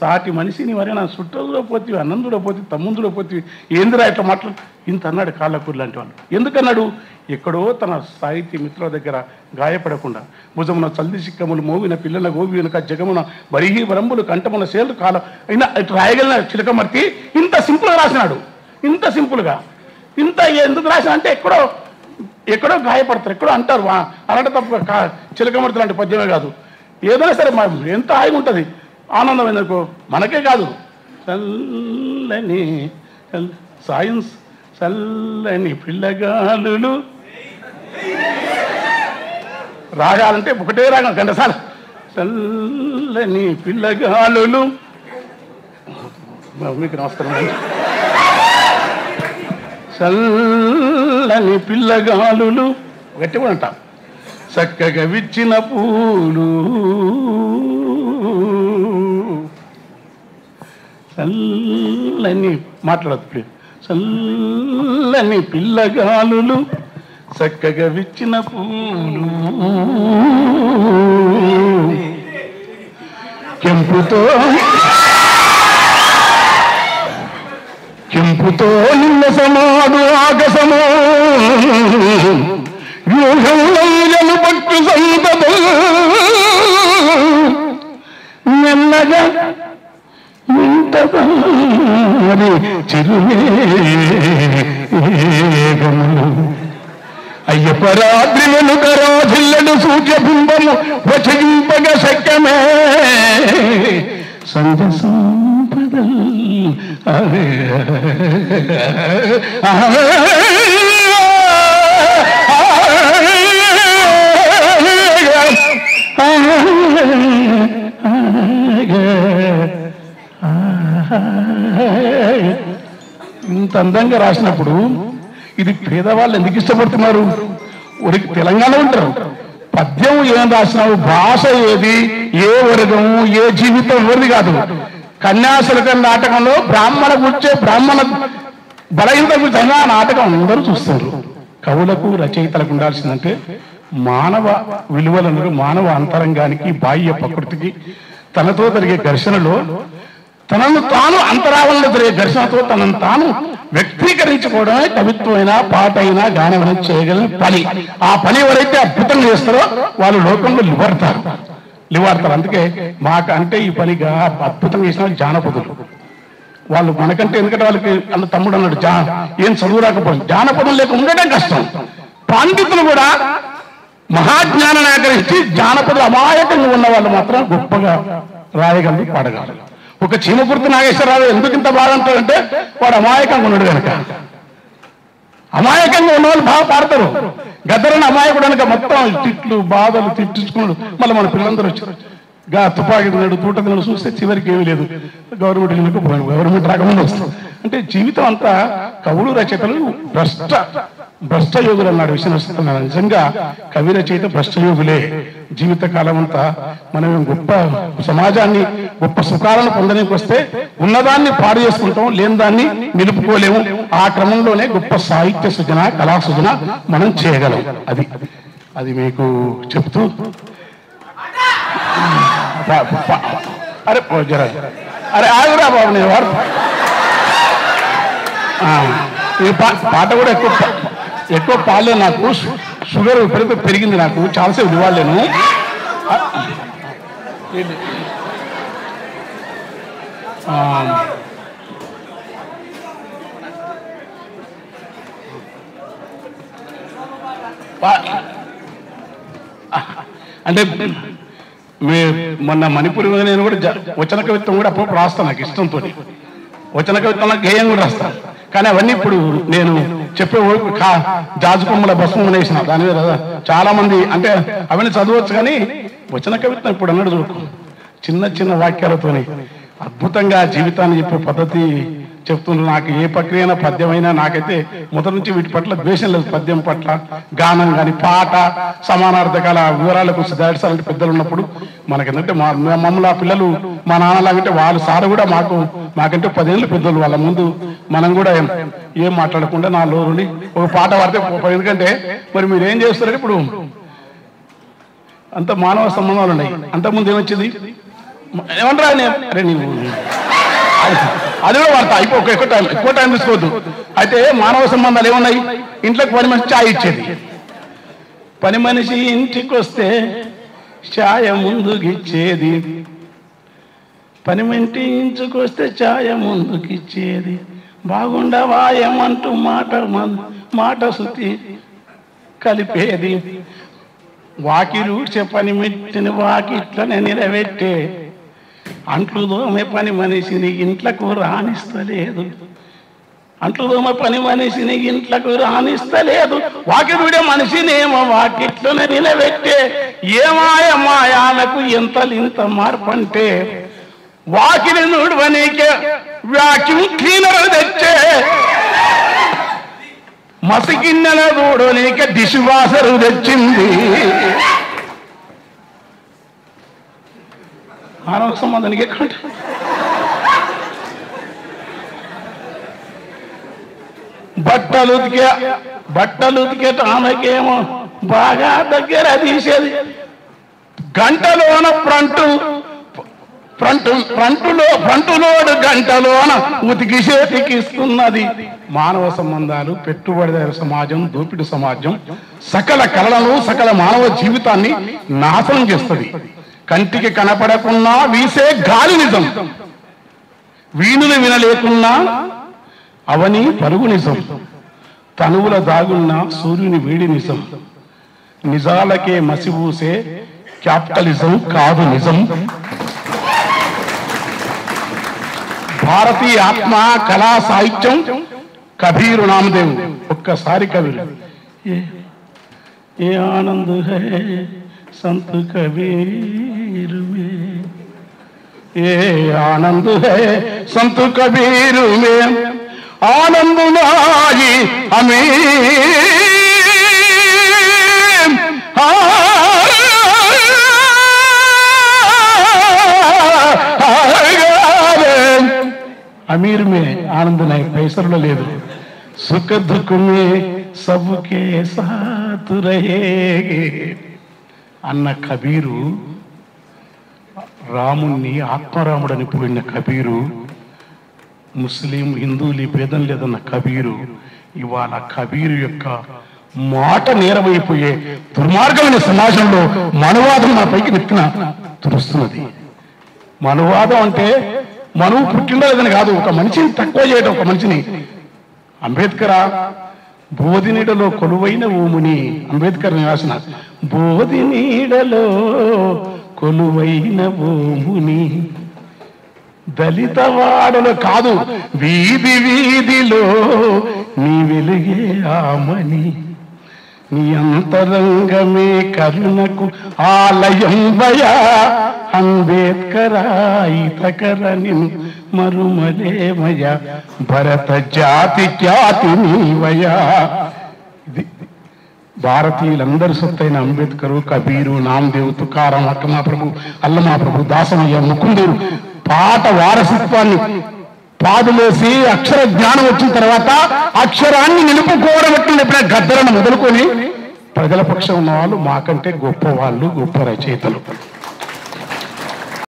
సాటి మనిషిని మరి నా చుట్టూలో పోతే అన్నం చూడపోతే తమ్ముడు చూడపోతే ఏందిరా ఇట్లా మాట్లాడు ఇంత అన్నాడు కాళ్ళకూరు లాంటి వాళ్ళు. ఎందుకన్నాడు? ఎక్కడో తన సాహితీ మిత్రుల దగ్గర గాయపడకుండా భుజమున చల్లి చిక్కములు మోవిన పిల్లల గోవి వెనుక జగమున బరిహి వరంబులు కంఠమున సేలు కాల అయినా ఇటు రాయగలిగిన చిలకమర్తి ఇంత సింపుల్గా రాసినాడు. ఇంత సింపుల్గా ఇంత ఎందుకు రాసిన అంటే ఎక్కడో గాయపడతారు, ఎక్కడో అంటారు అలాంటి తప్ప చిలకమర్తి లాంటి పద్యమే కాదు. ఏదైనా సరే ఎంత హాయిగా ఉంటుంది, ఆనందం ఎందుకో మనకే కాదు. చల్లని సైన్స్ చల్లని పిల్లగాలులు రాగాలంటే ఒకటే రాగం గంటసాల చల్లని పిల్లగాలులు. మీకు నమస్కారం. చల్లని పిల్లగాలులు గట్టి కూడా అంటాం. చక్కగా విచ్చిన పూలు చల్లని మాట్లాడదు. చల్లని పిల్లగాలులు చక్కగా విచ్చిన పూలు కెంపుతో నిన్న సమాడు ఆకసమో వ్యూహంలో పట్టు సంతదు మెల్లగా ఇంతరి చిరువేగములు అయ్యప్ప రాత్రి వెనుక రాజిల్లడు సూర్యబింబము వచగింపగ శక్యమే సంజ సంపదల్ ఇంత అందంగా రాసినప్పుడు ఇది పేదవాళ్ళు ఎందుకు ఇష్టపడుతున్నారు? ఒరికి తెలంగాణ ఉంటారు. పద్యం ఏం రాసినావు, భాష ఏది, ఏ వర్గం, ఏ జీవితం ఎవరిది కాదు. కన్యాశుల్కం నాటకంలో బ్రాహ్మణ బలహీనత గురించి నాటకం అందరూ చూస్తారు. కవులకు రచయితలకు ఉండాల్సిందంటే మానవ విలువలను, మానవ అంతరంగానికి, బాహ్య ప్రకృతికి తనతో జరిగే ఘర్షణలో తనను తాను అంతరావరణలో జరిగే ఘర్షణతో తనను తాను వ్యక్తీకరించుకోవడమే కవిత్వమైనా, పాట అయినా, గానమైనా చేయగలిగిన పని. ఆ పని ఎవరైతే అద్భుతంగా చేస్తారో వాళ్ళు లోకంలో లివాడతారు. అందుకే మాకంటే ఈ పనిగా అద్భుతంగా చేసిన జానపదులు వాళ్ళు మనకంటే. ఎందుకంటే వాళ్ళకి అన్న తమ్ముడు అన్నాడు ఏం చదువు రాకపోయింది, జానపదం లేక ఉండడం కష్టం. పాండితులు కూడా మహాజ్ఞానాన్ని ఆకరించి జానపదులు అమాయకంగా ఉన్న వాళ్ళు మాత్రం గొప్పగా రాయగలరు, పాడగలరు. ఒక చీమకుర్తి నాగేశ్వరరావు ఎందుకు ఇంత బాగా అంటారంటే వాడు అమాయకంగా ఉన్నాడు కనుక. అమాయకంగా ఉన్న వాళ్ళు బాగా పాడతారు. గద్దరని అమాయకుడు కనుక మొత్తం తిట్లు బాధలు తిట్టించుకున్నాడు. మళ్ళీ మన పిల్లలందరూ వచ్చారు తుపాకీ తిన్నాడు, తూట తిన్నాడు, చూస్తే చివరికి ఏమీ లేదు. గవర్నమెంట్ రాకముందు వస్తుంది. అంటే జీవితం అంతా కవులు రచయితలు భ్రష్టయోగులు అన్నాడు విశ్వనాథ. నిజంగా కవి రచయిత భ్రష్టయోగులే. జీవితకాలం అంతా మనం గొప్ప సమాజాన్ని, గొప్ప సుఖాలను పొందడానికి వస్తే ఉన్నదాన్ని పాడు చేసుకుంటాం, లేని దాన్ని నిలుపుకోలేము. ఆ క్రమంలోనే గొప్ప సాహిత్య సృజన, కళా సృజన మనం చేయగలం. అది మీకు చెప్తూ అరే ఆగురా బాబు, నేను వాడు ఈ పాట కూడా ఎక్కువ పాడలేదు. నాకు షుగర్ విపరీతం పెరిగింది, నాకు చాలాసేపు ఇవ్వలేను. అంటే మొన్న మణిపూర్ నేను కూడా వచన కవిత్వం కూడా అప్పుడు రాస్తాను. నాకు ఇష్టంతో వచన కవిత్వం, గేయం కూడా రాస్తాను. కానీ అవన్నీ ఇప్పుడు నేను చెప్పే జాజు కొమ్మల భస్మం వేసిన దాని మీద చాలా మంది అంటే అవన్నీ చదవచ్చు. కానీ వచన కవిత్వం ఇప్పుడు అన్నాడు చూడు, చిన్న చిన్న వాక్యాలతోని అద్భుతంగా జీవితాన్ని చెప్పే పద్ధతి చెప్తున్నారు. నాకు ఏ ప్రక్రియన పద్యమైనా నాకైతే మొదటి నుంచి వీటి పట్ల ద్వేషం లేదు. పద్యం పట్ల, గానం కానీ, పాట, సమానార్థకాల వివరాలకు సిద్ధార్థాలంటే పెద్దలు ఉన్నప్పుడు మనకేంటంటే మమ్మల్ని ఆ పిల్లలు మా నాన్నలాగంటే వాళ్ళు సార్ కూడా మాకంటే 10 ఏళ్ళు పెద్దలు. వాళ్ళ ముందు మనం కూడా ఏం మాట్లాడకుండా నా లోరుని ఒక పాట పాడితే. ఎందుకంటే మరి మీరు ఏం చేస్తారంటే ఇప్పుడు అంత మానవ సంబంధాలు ఉన్నాయి. అంతకుముందు ఏమొచ్చింది, ఏమంటారా? అరే నీవు అది కూడా వాడతా ఎక్కువ టైం తీసుకోవద్దు. అయితే మానవ సంబంధాలు ఏమున్నాయి? ఇంట్లోకి పని మనిషి ఛాయ్ ఇచ్చేది. పని మనిషి ఇంటికి వస్తే ఛాయ ముందుకిచ్చేది. పని మనిషి ఇంటికి వస్తే ఛాయ ముందుకిచ్చేది. బాగుండవా ఏమంటూ మాట శృతి కలిపేది. వాకిరూడ్చే పని మెట్టిన వాకిట్లనే నిలబెట్టే. అంట్లు దోమే పని మనిషిని ఇంట్లకు రాణిస్తలేదు. అంట్లు దోమ పని మనిషిని ఇంట్లకు రాణిస్తలేదు. వాకిరుడే మనిషినేమో వాకిట్లనే నిలబెట్టే. ఏమాయమాయాలకు ఇంత మార్పంటే వాకిలి నూడవనీకే వ్యాక్యూమ్ క్లీనర్ తెచ్చే. మసిగిన్నెల దూడనీకే డిష్ వాషర్ తెచ్చింది. మానవ సంబంధానికి ఎక్కడ బట్టలు ఉతికే ఆమెకేమో బాగా దగ్గర తీసేది. గంటలోన ఫ్రంటులోడు గంటలోన ఉతికి చేతికిస్తున్నది. మానవ సంబంధాలు పెట్టుబడిదారు సమాజం, దోపిడి సమాజం సకల కళలను సకల మానవ జీవితాన్ని నాశనం చేస్తుంది. కంటికి కనపడకున్నా వీసే గాలి నిజం. వీణులు వినలేకున్నా అవని పరుగు నిజం. తనువుల దాగున్న సూర్యుని వేడి నిజం. నిజాలకే మసిబూసే క్యాపిటలిజం కాదు నిజం. భారతీయ ఆత్మ కళా సాహిత్యం కబీరు నామదేవ్. ఒక్కసారి కబీరు ఏ ఆనంద్ హై संत कबीर में, ये आनंद है संत कबीर में, आनंद नाई हमें अमीर में आनंद नहीं पैसर లేదు. सुख दुख में सबके साथ रहेगे అన్న కబీరు, రాముణ్ణి ఆత్మరాముడని పోయిన కబీరు, ముస్లిం హిందువులు భేదం లేదన్న కబీరు ఇవాళ కబీరు యొక్క మాట నేరమైపోయే దుర్మార్గమైన సమాజంలో మనువాదం నా పైకి నెత్తిన తురుస్తున్నది. మనువాదం అంటే మనువు పుట్టిండలేదని కాదు, ఒక మనిషిని తక్కువ చేయడం. ఒక మనిషిని అంబేద్కర్ బోధినీడలో కొలువైన ఓముని అంబేద్కర్ రాసిన బోధినీడలో కొలువైన ఓముని దళిత వాడలో కాదు, వీధి వీధిలో నీ వెలుగే ఆమని, నీ అంతరంగమే కరుణకు ఆలయం వయా అంబేద్కరాయితకరని మరుమలేమయ భరత జాతి ఖ్యాతి నీవయా. ఇది భారతీయులందరి సొత్తైన అంబేద్కరు, కబీరు, నామదేవ్, తుకారం, అక్కమాప్రభు, అల్లమాప్రభు, దాసమయ్య, ముకుందూరు పాట వారసత్వాన్ని పాదులేసి అక్షర జ్ఞానం వచ్చిన తర్వాత అక్షరాన్ని నిలుపుకోవడం ఎప్పుడైనా గద్దరను మొదలుకొని ప్రజల పక్షం ఉన్న వాళ్ళు మాకంటే గొప్ప వాళ్ళు, గొప్ప రచయితలు.